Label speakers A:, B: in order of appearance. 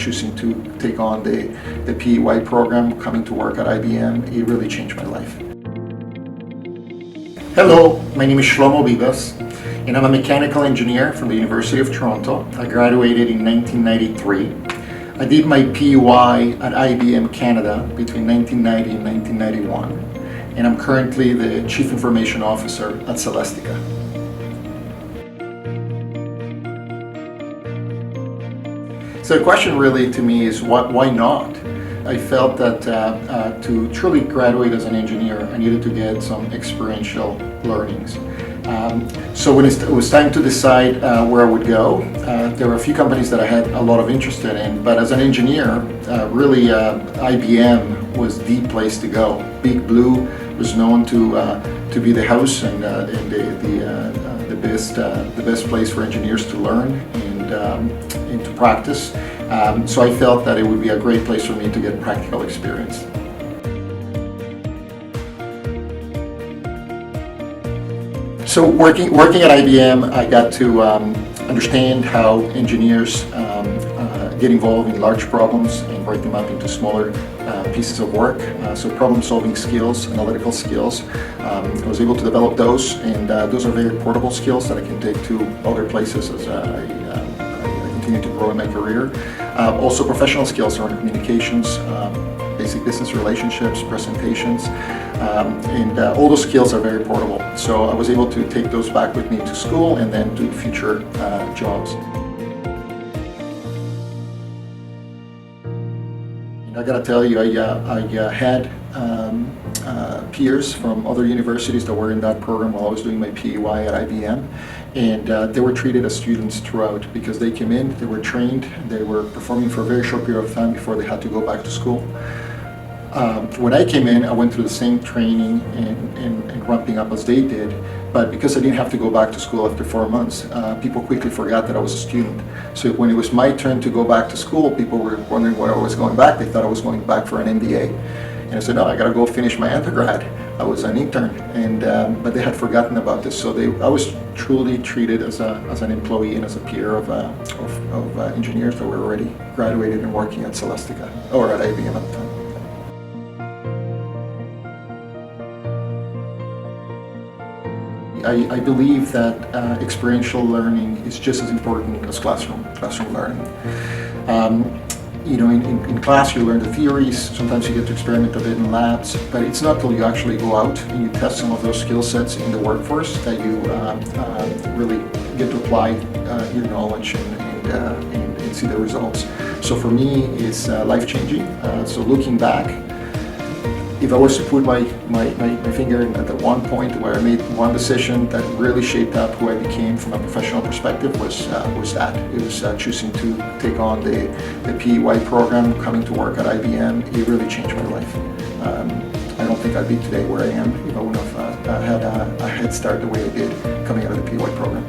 A: choosing to take on the PEY program, coming to work at IBM, it really changed my life. Hello, my name is Shlomo Bibas, and I'm a mechanical engineer from the University of Toronto. I graduated in 1993. I did my PEY at IBM Canada between 1990 and 1991, and I'm currently the Chief Information Officer at Celestica. So the question really to me is why not? I felt that to truly graduate as an engineer, I needed to get some experiential learnings. So when it was time to decide where I would go, there were a few companies that I had a lot of interest in, but as an engineer, really IBM was the place to go. Big Blue was known to be the house and the best place for engineers to learn and to practice. So I felt that it would be a great place for me to get practical experience. So working at IBM, I got to understand how engineers get involved in large problems and break them up into smaller pieces of work. So problem-solving skills, analytical skills. I was able to develop those, and those are very portable skills that I can take to other places as I continue to grow in my career. Also professional skills around communications, basic business relationships, presentations, and all those skills are very portable. So I was able to take those back with me to school and then to future jobs. And I gotta tell you, I had peers from other universities that were in that program while I was doing my PEY at IBM, and they were treated as students throughout because they came in, they were trained, they were performing for a very short period of time before they had to go back to school. When I came in, I went through the same training and ramping up as they did, but because I didn't have to go back to school after 4 months, people quickly forgot that I was a student. So when it was my turn to go back to school, people were wondering why I was going back. They thought I was going back for an MBA. And I said, no, I gotta go finish my undergrad. I was an intern, and but they had forgotten about this. So I was truly treated as an employee and as a peer of engineers that were already graduated and working at Celestica, or at IBM at the time. I believe that experiential learning is just as important as classroom learning. You know, in class you learn the theories, sometimes you get to experiment a bit in labs, but it's not till you actually go out and you test some of those skill sets in the workforce that you really get to apply your knowledge and see the results. So for me, it's life-changing. So looking back, if I was to put my finger at the one point where I made one decision that really shaped up who I became from a professional perspective was that. It was choosing to take on the PEY program, coming to work at IBM. It really changed my life. I don't think I'd be today where I am if I wouldn't have had a head start the way I did coming out of the PEY program.